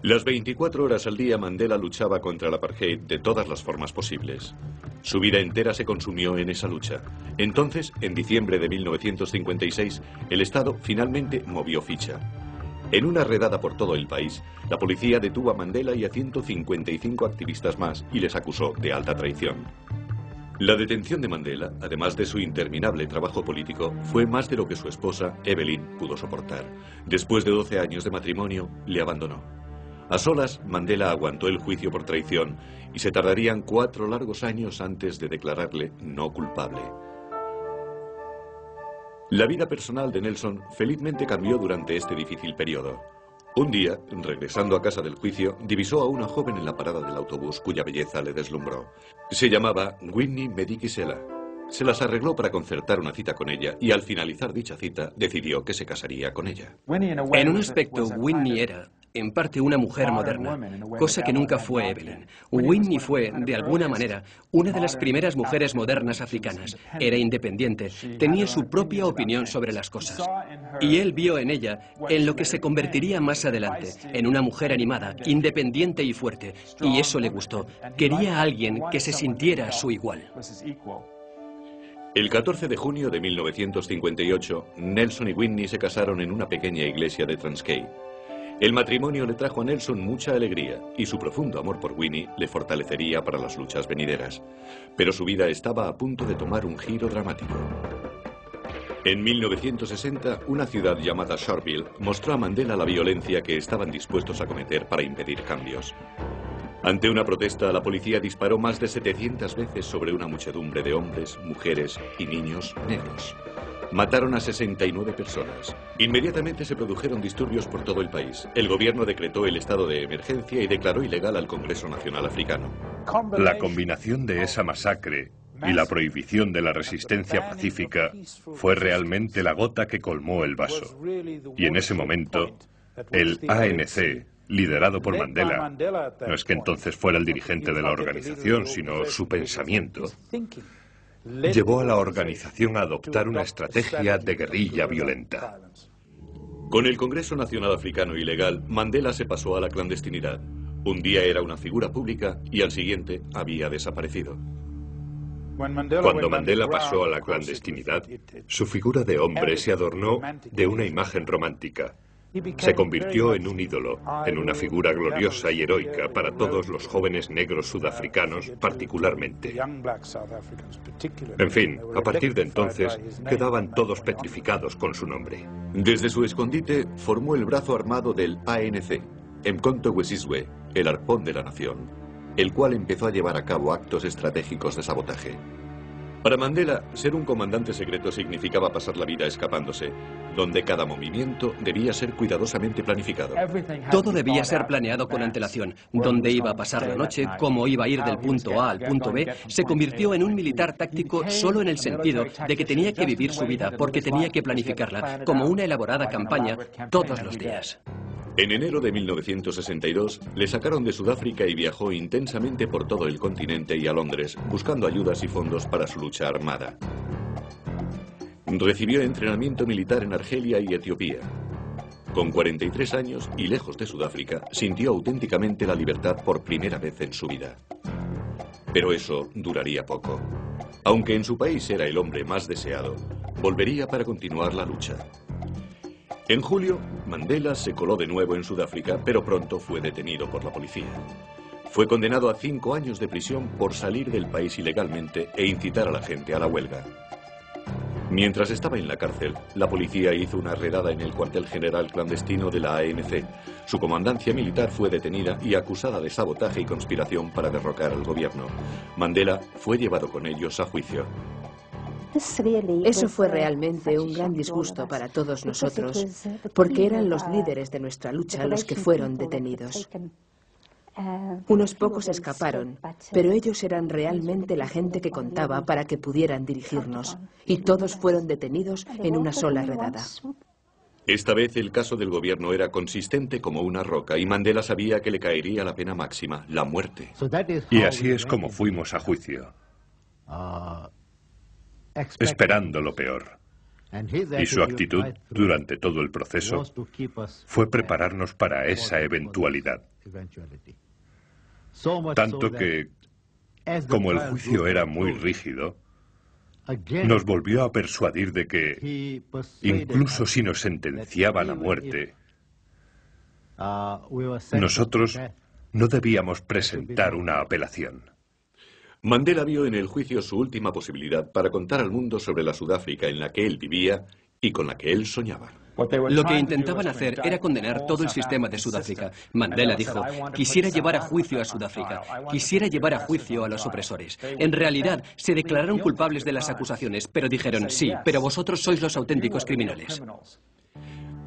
Las 24 horas al día Mandela luchaba contra el apartheid de todas las formas posibles. Su vida entera se consumió en esa lucha. Entonces, en diciembre de 1956, el Estado finalmente movió ficha. En una redada por todo el país, la policía detuvo a Mandela y a 155 activistas más y les acusó de alta traición. La detención de Mandela, además de su interminable trabajo político, fue más de lo que su esposa, Evelyn, pudo soportar. Después de 12 años de matrimonio, le abandonó. A solas, Mandela aguantó el juicio por traición y se tardarían 4 largos años antes de declararle no culpable. La vida personal de Nelson felizmente cambió durante este difícil periodo. Un día, regresando a casa del juicio, divisó a una joven en la parada del autobús cuya belleza le deslumbró. Se llamaba Winnie Madikizela. Se las arregló para concertar una cita con ella y al finalizar dicha cita decidió que se casaría con ella. En un aspecto, Winnie era, en parte, una mujer moderna, cosa que nunca fue Evelyn. Winnie fue, de alguna manera, una de las primeras mujeres modernas africanas. Era independiente, tenía su propia opinión sobre las cosas. Y él vio en ella, en lo que se convertiría más adelante, en una mujer animada, independiente y fuerte. Y eso le gustó. Quería a alguien que se sintiera a su igual. El 14 de junio de 1958, Nelson y Winnie se casaron en una pequeña iglesia de Transkei. El matrimonio le trajo a Nelson mucha alegría y su profundo amor por Winnie le fortalecería para las luchas venideras. Pero su vida estaba a punto de tomar un giro dramático. En 1960, una ciudad llamada Sharpeville mostró a Mandela la violencia que estaban dispuestos a cometer para impedir cambios. Ante una protesta, la policía disparó más de 700 veces sobre una muchedumbre de hombres, mujeres y niños negros. Mataron a 69 personas. Inmediatamente se produjeron disturbios por todo el país. El gobierno decretó el estado de emergencia y declaró ilegal al Congreso Nacional Africano. La combinación de esa masacre y la prohibición de la resistencia pacífica fue realmente la gota que colmó el vaso. Y en ese momento, el ANC, liderado por Mandela, no es que entonces fuera el dirigente de la organización, sino su pensamiento, llevó a la organización a adoptar una estrategia de guerrilla violenta. Con el Congreso Nacional Africano ilegal, Mandela se pasó a la clandestinidad. Un día era una figura pública y al siguiente había desaparecido. Cuando Mandela pasó a la clandestinidad, su figura de hombre se adornó de una imagen romántica. Se convirtió en un ídolo, en una figura gloriosa y heroica para todos los jóvenes negros sudafricanos, particularmente. En fin, a partir de entonces, quedaban todos petrificados con su nombre. Desde su escondite, formó el brazo armado del ANC, Mkhonto we Sizwe, el arpón de la nación, el cual empezó a llevar a cabo actos estratégicos de sabotaje. Para Mandela, ser un comandante secreto significaba pasar la vida escapándose, donde cada movimiento debía ser cuidadosamente planificado. Todo debía ser planeado con antelación. Dónde iba a pasar la noche, cómo iba a ir del punto A al punto B, se convirtió en un militar táctico solo en el sentido de que tenía que vivir su vida, porque tenía que planificarla, como una elaborada campaña, todos los días. En enero de 1962, le sacaron de Sudáfrica y viajó intensamente por todo el continente y a Londres, buscando ayudas y fondos para su lucha armada. Recibió entrenamiento militar en Argelia y Etiopía. Con 43 años y lejos de Sudáfrica, sintió auténticamente la libertad por primera vez en su vida. Pero eso duraría poco. Aunque en su país era el hombre más deseado, volvería para continuar la lucha. En julio, Mandela se coló de nuevo en Sudáfrica, pero pronto fue detenido por la policía. Fue condenado a 5 años de prisión por salir del país ilegalmente e incitar a la gente a la huelga. Mientras estaba en la cárcel, la policía hizo una redada en el cuartel general clandestino de la ANC. Su comandancia militar fue detenida y acusada de sabotaje y conspiración para derrocar al gobierno. Mandela fue llevado con ellos a juicio. Eso fue realmente un gran disgusto para todos nosotros, porque eran los líderes de nuestra lucha los que fueron detenidos. Unos pocos escaparon, pero ellos eran realmente la gente que contaba para que pudieran dirigirnos, y todos fueron detenidos en una sola redada. Esta vez el caso del gobierno era consistente como una roca y Mandela sabía que le caería la pena máxima, la muerte. Y así es como fuimos a juicio, esperando lo peor. Y su actitud durante todo el proceso fue prepararnos para esa eventualidad. Tanto que, como el juicio era muy rígido, nos volvió a persuadir de que, incluso si nos sentenciaban a muerte, nosotros no debíamos presentar una apelación. Mandela vio en el juicio su última posibilidad para contar al mundo sobre la Sudáfrica en la que él vivía y con la que él soñaba. Lo que intentaban hacer era condenar todo el sistema de Sudáfrica. Mandela dijo, quisiera llevar a juicio a Sudáfrica, quisiera llevar a juicio a los opresores. En realidad, se declararon culpables de las acusaciones, pero dijeron, sí, pero vosotros sois los auténticos criminales.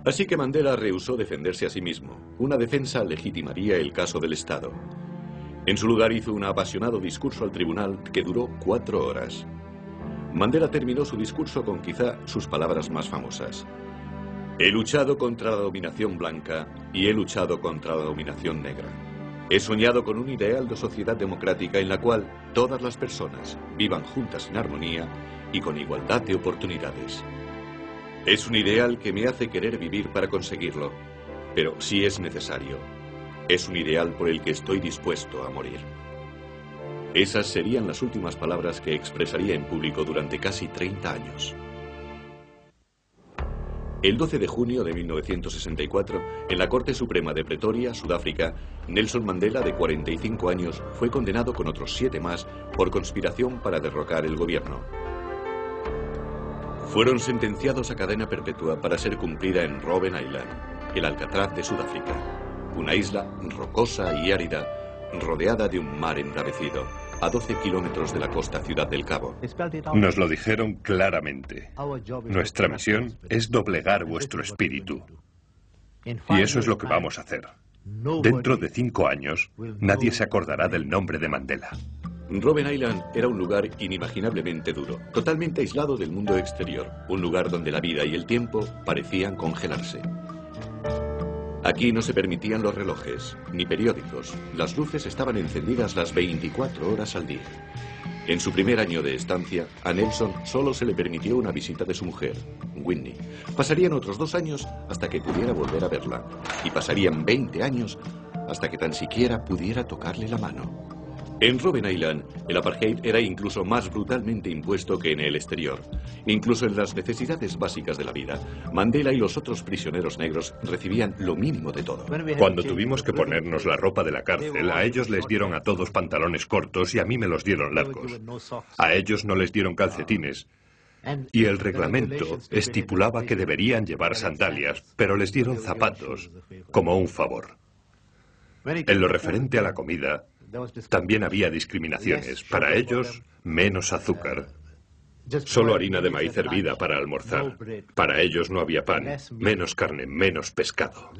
Así que Mandela rehusó defenderse a sí mismo. Una defensa legitimaría el caso del Estado. En su lugar hizo un apasionado discurso al tribunal que duró 4 horas. Mandela terminó su discurso con quizá sus palabras más famosas. He luchado contra la dominación blanca y he luchado contra la dominación negra. He soñado con un ideal de sociedad democrática en la cual todas las personas vivan juntas en armonía y con igualdad de oportunidades. Es un ideal que me hace querer vivir para conseguirlo, pero si es necesario, es un ideal por el que estoy dispuesto a morir. Esas serían las últimas palabras que expresaría en público durante casi 30 años. El 12 de junio de 1964, en la Corte Suprema de Pretoria, Sudáfrica, Nelson Mandela, de 45 años, fue condenado con otros 7 más por conspiración para derrocar el gobierno. Fueron sentenciados a cadena perpetua para ser cumplida en Robben Island, el Alcatraz de Sudáfrica, una isla rocosa y árida, rodeada de un mar embravecido, a 12 kilómetros de la costa Ciudad del Cabo. Nos lo dijeron claramente. Nuestra misión es doblegar vuestro espíritu. Y eso es lo que vamos a hacer. Dentro de 5 años, nadie se acordará del nombre de Mandela. Robben Island era un lugar inimaginablemente duro, totalmente aislado del mundo exterior, un lugar donde la vida y el tiempo parecían congelarse. Aquí no se permitían los relojes, ni periódicos. Las luces estaban encendidas las 24 horas al día. En su primer año de estancia, a Nelson solo se le permitió una visita de su mujer, Winnie. Pasarían otros 2 años hasta que pudiera volver a verla. Y pasarían 20 años hasta que tan siquiera pudiera tocarle la mano. En Robben Island, el apartheid era incluso más brutalmente impuesto que en el exterior. Incluso en las necesidades básicas de la vida, Mandela y los otros prisioneros negros recibían lo mínimo de todo. Cuando tuvimos que ponernos la ropa de la cárcel, a ellos les dieron a todos pantalones cortos y a mí me los dieron largos. A ellos no les dieron calcetines. Y el reglamento estipulaba que deberían llevar sandalias, pero les dieron zapatos como un favor. En lo referente a la comida, también había discriminaciones. Para ellos, menos azúcar. Solo harina de maíz hervida para almorzar. Para ellos no había pan, menos carne, menos pescado.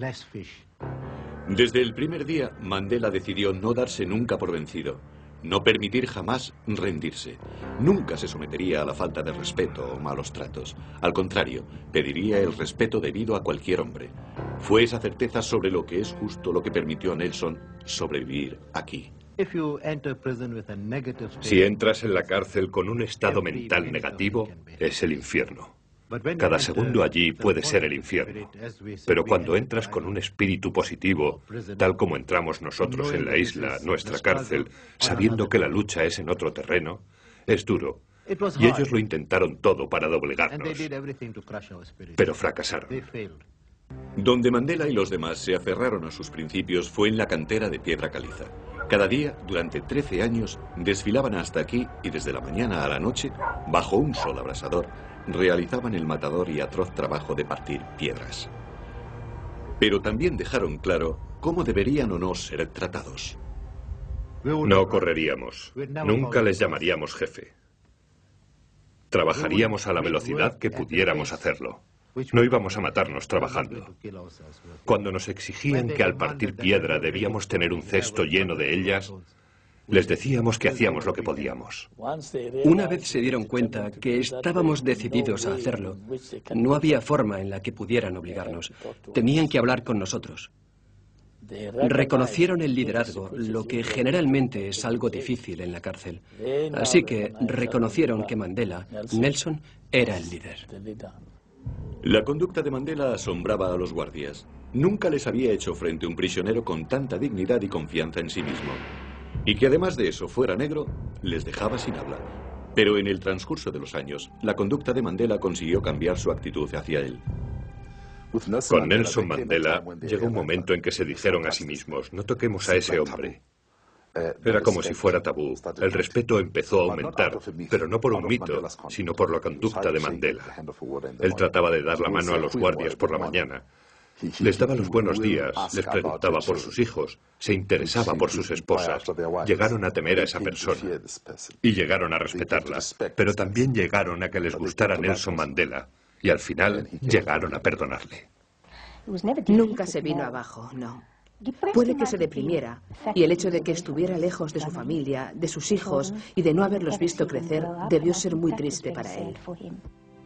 Desde el primer día, Mandela decidió no darse nunca por vencido. No permitir jamás rendirse. Nunca se sometería a la falta de respeto o malos tratos. Al contrario, pediría el respeto debido a cualquier hombre. Fue esa certeza sobre lo que es justo lo que permitió a Nelson sobrevivir aquí. Si entras en la cárcel con un estado mental negativo, es el infierno. Cada segundo allí puede ser el infierno. Pero cuando entras con un espíritu positivo, tal como entramos nosotros en la isla, nuestra cárcel, sabiendo que la lucha es en otro terreno, es duro. Y ellos lo intentaron todo para doblegarnos, pero fracasaron. Donde Mandela y los demás se aferraron a sus principios fue en la cantera de piedra caliza. Cada día, durante 13 años, desfilaban hasta aquí y desde la mañana a la noche, bajo un sol abrasador, realizaban el matador y atroz trabajo de partir piedras. Pero también dejaron claro cómo deberían o no ser tratados. No correríamos. Nunca les llamaríamos jefe. Trabajaríamos a la velocidad que pudiéramos hacerlo. No íbamos a matarnos trabajando. Cuando nos exigían que al partir piedra debíamos tener un cesto lleno de ellas, les decíamos que hacíamos lo que podíamos. Una vez se dieron cuenta que estábamos decididos a hacerlo, no había forma en la que pudieran obligarnos. Tenían que hablar con nosotros. Reconocieron el liderazgo, lo que generalmente es algo difícil en la cárcel. Así que reconocieron que Mandela, Nelson, era el líder. La conducta de Mandela asombraba a los guardias. Nunca les había hecho frente a un prisionero con tanta dignidad y confianza en sí mismo. Y que además de eso fuera negro, les dejaba sin habla. Pero en el transcurso de los años, la conducta de Mandela consiguió cambiar su actitud hacia él. Con Nelson Mandela llegó un momento en que se dijeron a sí mismos, no toquemos a ese hombre. Era como si fuera tabú. El respeto empezó a aumentar, pero no por un mito, sino por la conducta de Mandela. Él trataba de dar la mano a los guardias por la mañana. Les daba los buenos días, les preguntaba por sus hijos, se interesaba por sus esposas. Llegaron a temer a esa persona y llegaron a respetarla, pero también llegaron a que les gustara Nelson Mandela y al final llegaron a perdonarle. Nunca se vino abajo, no. Puede que se deprimiera, y el hecho de que estuviera lejos de su familia, de sus hijos y de no haberlos visto crecer debió ser muy triste para él.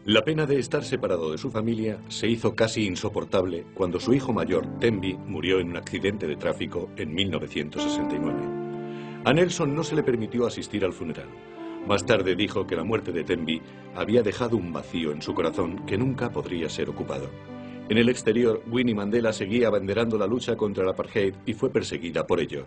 La pena de estar separado de su familia se hizo casi insoportable cuando su hijo mayor, Thembi, murió en un accidente de tráfico en 1969. A Nelson no se le permitió asistir al funeral. Más tarde dijo que la muerte de Thembi había dejado un vacío en su corazón que nunca podría ser ocupado. En el exterior, Winnie Mandela seguía abanderando la lucha contra el apartheid y fue perseguida por ello.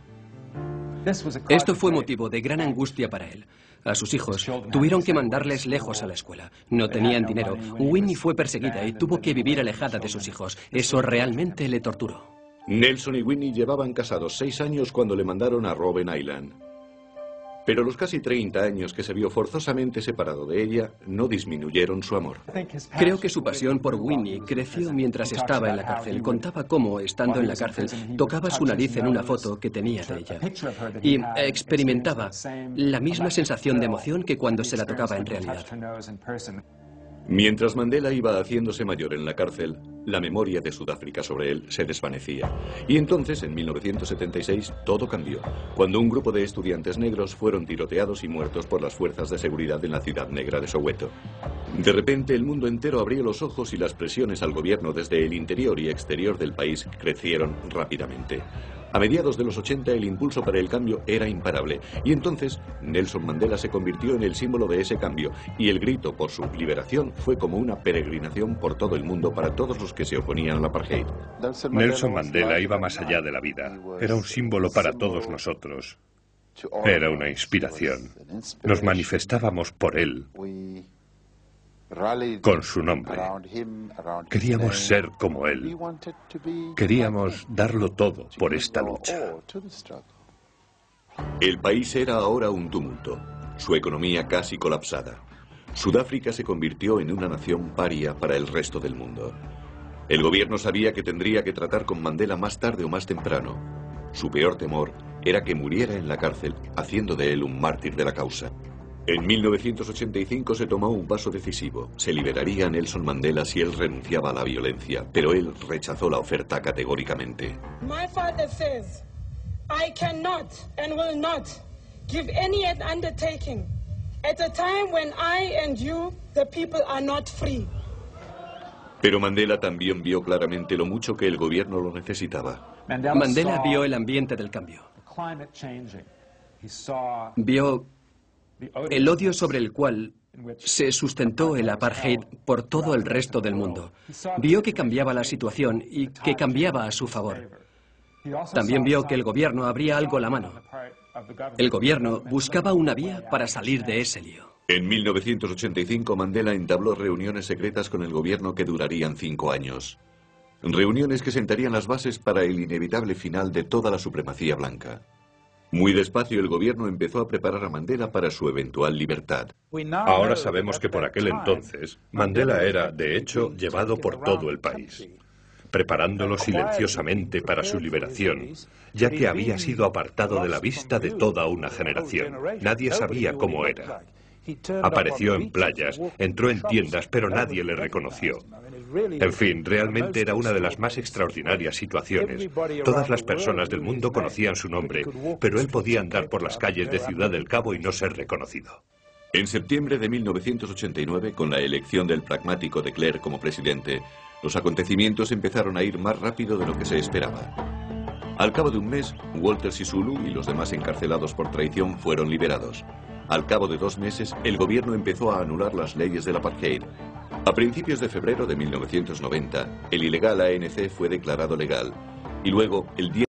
Esto fue motivo de gran angustia para él. A sus hijos tuvieron que mandarles lejos a la escuela. No tenían dinero. Winnie fue perseguida y tuvo que vivir alejada de sus hijos. Eso realmente le torturó. Nelson y Winnie llevaban casados 6 años cuando le mandaron a Robben Island. Pero los casi 30 años que se vio forzosamente separado de ella no disminuyeron su amor. Creo que su pasión por Winnie creció mientras estaba en la cárcel. Contaba cómo, estando en la cárcel, tocaba su nariz en una foto que tenía de ella. Y experimentaba la misma sensación de emoción que cuando se la tocaba en realidad. Mientras Mandela iba haciéndose mayor en la cárcel, la memoria de Sudáfrica sobre él se desvanecía. Y entonces, en 1976, todo cambió, cuando un grupo de estudiantes negros fueron tiroteados y muertos por las fuerzas de seguridad en la ciudad negra de Soweto. De repente, el mundo entero abrió los ojos y las presiones al gobierno desde el interior y exterior del país crecieron rápidamente. A mediados de los 80 el impulso para el cambio era imparable y entonces Nelson Mandela se convirtió en el símbolo de ese cambio y el grito por su liberación fue como una peregrinación por todo el mundo para todos los que se oponían al apartheid. Nelson Mandela iba más allá de la vida. Era un símbolo para todos nosotros. Era una inspiración. Nos manifestábamos por él, con su nombre. Queríamos ser como él. Queríamos darlo todo por esta lucha. El país era ahora un tumulto, su economía casi colapsada. Sudáfrica se convirtió en una nación paria para el resto del mundo. El gobierno sabía que tendría que tratar con Mandela más tarde o más temprano. Su peor temor era que muriera en la cárcel, haciendo de él un mártir de la causa. En 1985 se tomó un paso decisivo. Se liberaría a Nelson Mandela si él renunciaba a la violencia, pero él rechazó la oferta categóricamente. My father says, I cannot and will not give any undertaking at a time when I and you, the people, are not free. Pero Mandela también vio claramente lo mucho que el gobierno lo necesitaba. Mandela vio el ambiente del cambio. Vio el odio sobre el cual se sustentó el apartheid por todo el resto del mundo. Vio que cambiaba la situación y que cambiaba a su favor. También vio que el gobierno abría algo a la mano. El gobierno buscaba una vía para salir de ese lío. En 1985 Mandela entabló reuniones secretas con el gobierno que durarían 5 años. Reuniones que sentarían las bases para el inevitable final de toda la supremacía blanca. Muy despacio el gobierno empezó a preparar a Mandela para su eventual libertad. Ahora sabemos que por aquel entonces Mandela era, de hecho, llevado por todo el país, preparándolo silenciosamente para su liberación, ya que había sido apartado de la vista de toda una generación. Nadie sabía cómo era. Apareció en playas, entró en tiendas, pero nadie le reconoció. En fin, realmente era una de las más extraordinarias situaciones. Todas las personas del mundo conocían su nombre, pero él podía andar por las calles de Ciudad del Cabo y no ser reconocido. En septiembre de 1989, con la elección del pragmático de Klerk como presidente, los acontecimientos empezaron a ir más rápido de lo que se esperaba. Al cabo de un mes, Walter Sisulu y los demás encarcelados por traición fueron liberados. Al cabo de 2 meses, el gobierno empezó a anular las leyes del apartheid. A principios de febrero de 1990, el ilegal ANC fue declarado legal y luego, el 10